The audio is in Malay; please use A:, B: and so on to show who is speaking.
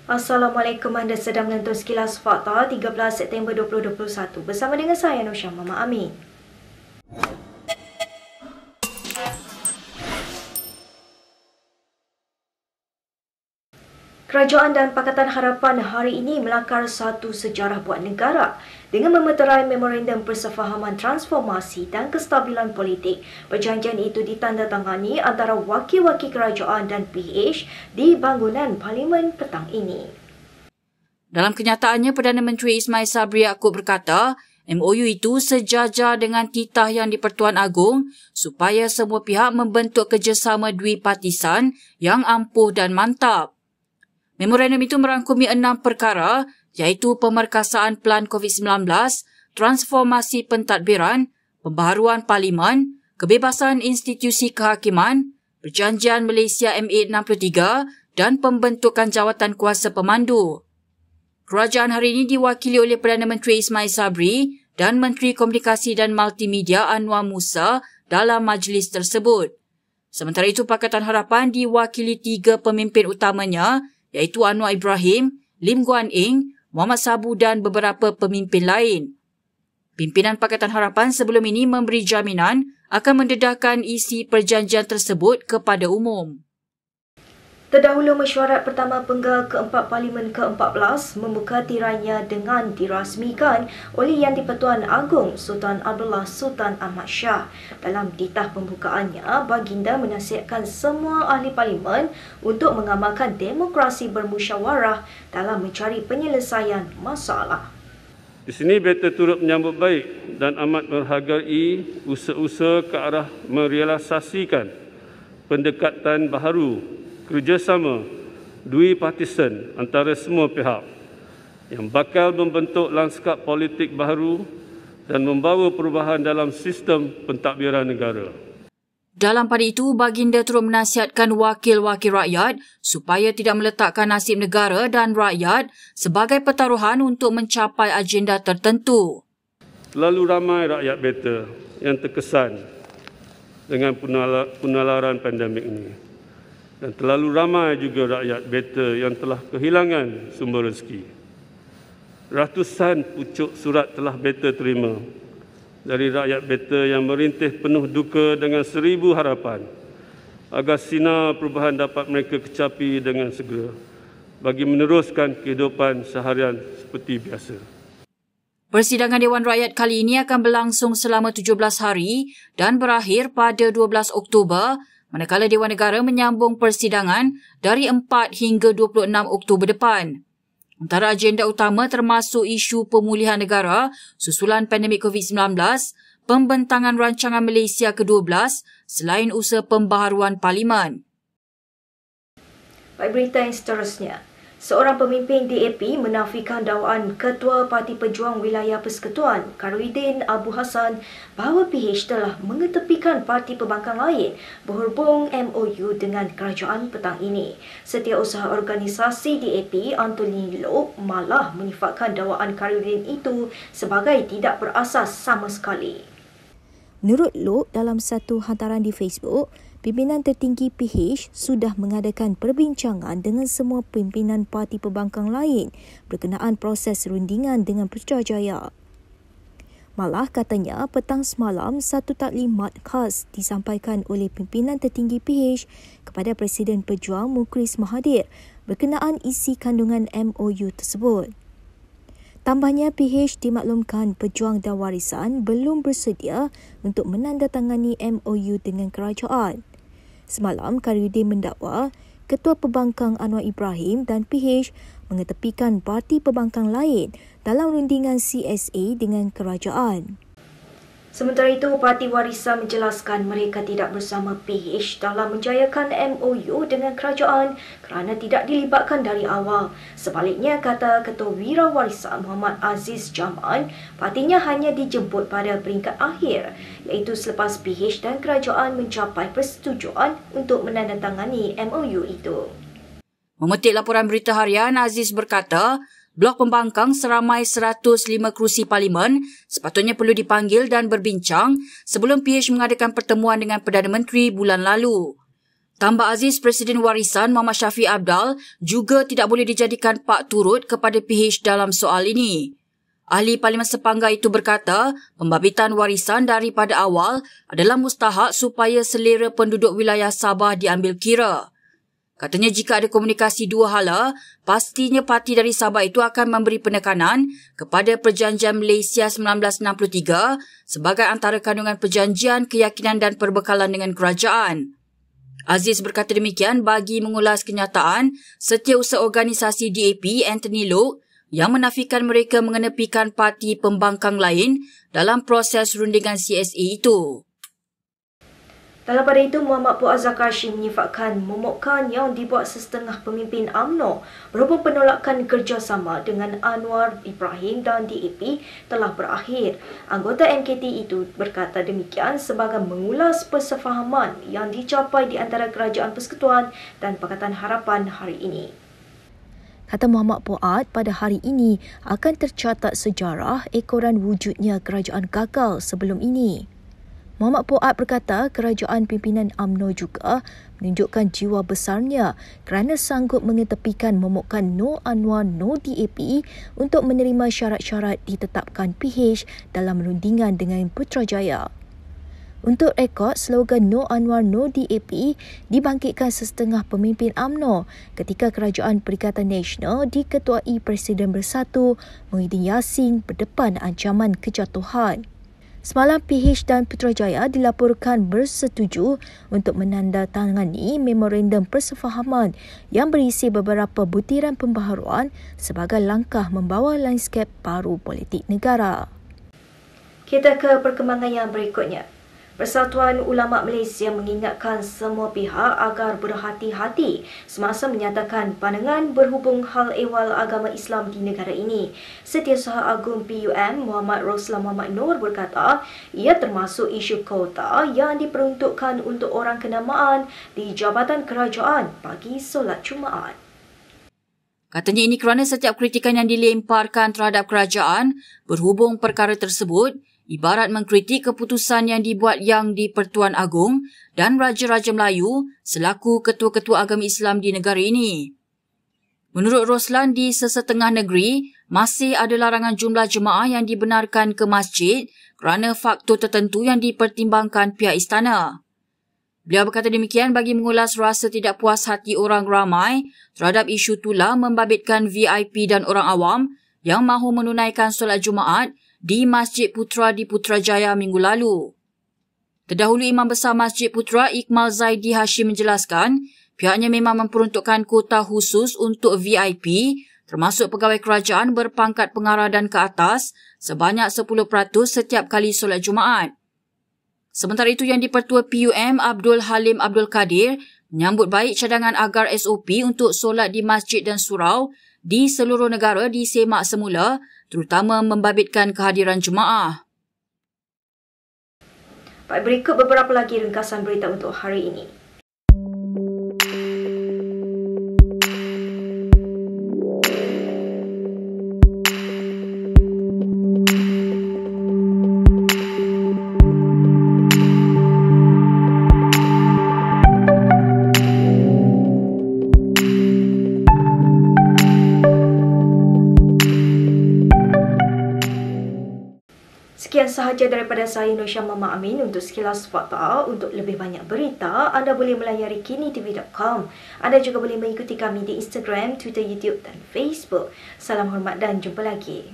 A: Assalamualaikum, anda sedang menonton Sekilas Fakta 13 September 2021 bersama dengan saya Nusya Mama Amin. Kerajaan dan Pakatan Harapan hari ini melakar satu sejarah buat negara dengan memeterai Memorandum Persefahaman Transformasi dan Kestabilan Politik. Perjanjian itu ditandatangani antara wakil-wakil kerajaan dan PH di bangunan Parlimen petang ini.
B: Dalam kenyataannya, Perdana Menteri Ismail Sabri Yaakob berkata, MOU itu sejajar dengan titah yang di-Pertuan Agong supaya semua pihak membentuk kerjasama dwipartisan yang ampuh dan mantap. Memorandum itu merangkumi 6 perkara iaitu pemerkasaan Pelan COVID-19, transformasi pentadbiran, pembaharuan parlimen, kebebasan institusi kehakiman, Perjanjian Malaysia MA63 dan pembentukan jawatan kuasa pemandu. Kerajaan hari ini diwakili oleh Perdana Menteri Ismail Sabri dan Menteri Komunikasi dan Multimedia Anwar Musa dalam majlis tersebut. Sementara itu, Pakatan Harapan diwakili 3 pemimpin utamanya iaitu Anwar Ibrahim, Lim Guan Eng, Muhammad Sabu dan beberapa pemimpin lain. Pimpinan Pakatan Harapan sebelum ini memberi jaminan akan mendedahkan isi perjanjian tersebut kepada umum.
A: Terdahulu, mesyuarat pertama penggal keempat Parlimen ke-14 membuka tirainya dengan dirasmikan oleh Yang di-Pertuan Agong Sultan Abdullah Sultan Ahmad Shah. Dalam titah pembukaannya, baginda menasihatkan semua ahli parlimen untuk mengamalkan demokrasi bermusyawarah dalam mencari penyelesaian masalah.
C: Di sini beta turut menyambut baik dan amat menghargai usaha-usaha ke arah merealisasikan pendekatan baharu kerjasama dwipartisan antara semua pihak yang bakal membentuk lanskap politik baharu dan membawa perubahan dalam sistem pentadbiran negara.
B: Dalam pada itu, baginda turut menasihatkan wakil-wakil rakyat supaya tidak meletakkan nasib negara dan rakyat sebagai pertaruhan untuk mencapai agenda tertentu.
C: Terlalu ramai rakyat beta yang terkesan dengan penularan pandemik ini. Dan terlalu ramai juga rakyat beta yang telah kehilangan sumber rezeki. Ratusan pucuk surat telah beta terima dari rakyat beta yang merintih penuh duka dengan 1000 harapan agar sinar perubahan dapat mereka kecapi dengan segera bagi meneruskan kehidupan seharian seperti biasa.
B: Persidangan Dewan Rakyat kali ini akan berlangsung selama 17 hari dan berakhir pada 12 Oktober, manakala Dewan Negara menyambung persidangan dari 4 hingga 26 Oktober depan. Antara agenda utama termasuk isu pemulihan negara susulan pandemik COVID-19, pembentangan rancangan Malaysia ke-12 selain usaha pembaharuan parlimen.
A: Baik, berita yang seterusnya. Seorang pemimpin DAP menafikan dakwaan Ketua Parti Pejuang Wilayah Persekutuan Khairuddin Abu Hassan bahawa PH telah mengetepikan parti pembangkang lain berhubung MOU dengan kerajaan petang ini. Setiausaha organisasi DAP Anthony Loke malah menyifatkan dakwaan Khairuddin itu sebagai tidak berasas sama sekali.
D: Menurut Loke, dalam satu hantaran di Facebook, pimpinan tertinggi PH sudah mengadakan perbincangan dengan semua pimpinan parti pembangkang lain berkenaan proses rundingan dengan Putrajaya. Malah katanya petang semalam satu taklimat khas disampaikan oleh pimpinan tertinggi PH kepada Presiden Pejuang Mukhlis Mahathir berkenaan isi kandungan MOU tersebut. Tambahnya, PH dimaklumkan Pejuang dan Warisan belum bersedia untuk menandatangani MOU dengan kerajaan. Semalam, Khairuddin mendakwa Ketua Pembangkang Anwar Ibrahim dan PH mengetepikan parti pembangkang lain dalam rundingan CSA dengan kerajaan.
A: Sementara itu, Parti Warisan menjelaskan mereka tidak bersama PH dalam menjayakan MOU dengan kerajaan kerana tidak dilibatkan dari awal. Sebaliknya, kata Ketua Wira Warisan Muhammad Aziz Jaman, partinya hanya dijemput pada peringkat akhir, iaitu selepas PH dan kerajaan mencapai persetujuan untuk menandatangani MOU itu.
B: Memetik laporan berita harian, Aziz berkata, Blok pembangkang seramai 105 kerusi parlimen sepatutnya perlu dipanggil dan berbincang sebelum PH mengadakan pertemuan dengan Perdana Menteri bulan lalu. Tambah Aziz, Presiden Warisan Muhammad Shafie Apdal juga tidak boleh dijadikan pak turut kepada PH dalam soal ini. Ahli Parlimen Sepanggar itu berkata, pembabitan warisan daripada awal adalah mustahak supaya selera penduduk wilayah Sabah diambil kira. Katanya jika ada komunikasi dua hala, pastinya parti dari Sabah itu akan memberi penekanan kepada Perjanjian Malaysia 1963 sebagai antara kandungan perjanjian, keyakinan dan perbekalan dengan kerajaan. Aziz berkata demikian bagi mengulas kenyataan Setiausaha Organisasi DAP Anthony Loke yang menafikan mereka mengenepikan parti pembangkang lain dalam proses rundingan CSA itu.
A: Dalam pada itu, Muhammad Fuad Zakarshi menyifatkan momokan yang dibuat sesetengah pemimpin UMNO berhubung penolakan kerjasama dengan Anwar Ibrahim dan DAP telah berakhir. Anggota MKT itu berkata demikian sebagai mengulas persefahaman yang dicapai di antara Kerajaan Persekutuan dan Pakatan Harapan hari ini.
D: Kata Muhammad Fuad, pada hari ini akan tercatat sejarah ekoran wujudnya kerajaan gagal sebelum ini. Muhammad Fuad berkata kerajaan pimpinan UMNO juga menunjukkan jiwa besarnya kerana sanggup mengetepikan momokan No Anwar No DAP untuk menerima syarat-syarat ditetapkan PH dalam rundingan dengan Putrajaya. Untuk rekod, slogan No Anwar No DAP dibangkitkan sesetengah pemimpin UMNO ketika Kerajaan Perikatan Nasional diketuai Presiden Bersatu Muhyiddin Yassin berdepan ancaman kejatuhan. Semalam PH dan Putrajaya dilaporkan bersetuju untuk menandatangani memorandum persefahaman yang berisi beberapa butiran pembaharuan sebagai langkah membawa lanskap baru politik negara.
A: Kita ke perkembangan yang berikutnya. Persatuan Ulama Malaysia mengingatkan semua pihak agar berhati-hati semasa menyatakan pandangan berhubung hal ehwal agama Islam di negara ini. Setiausaha Agung PUM Muhammad Roslan Muhammad Noor berkata, ia termasuk isu kota yang diperuntukkan untuk orang kenamaan di Jabatan Kerajaan bagi solat Jumaat.
B: Katanya ini kerana setiap kritikan yang dilemparkan terhadap kerajaan berhubung perkara tersebut ibarat mengkritik keputusan yang dibuat Yang di-Pertuan Agong dan Raja-Raja Melayu selaku ketua-ketua agama Islam di negara ini. Menurut Roslan, di sesetengah negeri masih ada larangan jumlah jemaah yang dibenarkan ke masjid kerana faktor tertentu yang dipertimbangkan pihak istana. Beliau berkata demikian bagi mengulas rasa tidak puas hati orang ramai terhadap isu tulah membabitkan VIP dan orang awam yang mahu menunaikan solat Jumaat di Masjid Putra di Putrajaya minggu lalu. Terdahulu Imam Besar Masjid Putra Iqmal Zaidi Hashim menjelaskan pihaknya memang memperuntukkan kuota khusus untuk VIP termasuk pegawai kerajaan berpangkat pengarah dan ke atas sebanyak 10% setiap kali solat Jumaat. Sementara itu Yang di-Pertua PUM Abdul Halim Abdul Kadir menyambut baik cadangan agar SOP untuk solat di masjid dan surau di seluruh negara disemak semula terutama membabitkan kehadiran jemaah.
A: Baik, berikut beberapa lagi ringkasan berita untuk hari ini. Sekian sahaja daripada saya Nur Syah Mama Amin untuk Sekilas Fakta. Untuk lebih banyak berita, anda boleh melayari kinitv.com. Anda juga boleh mengikuti kami di Instagram, Twitter, YouTube dan Facebook. Salam hormat dan jumpa lagi.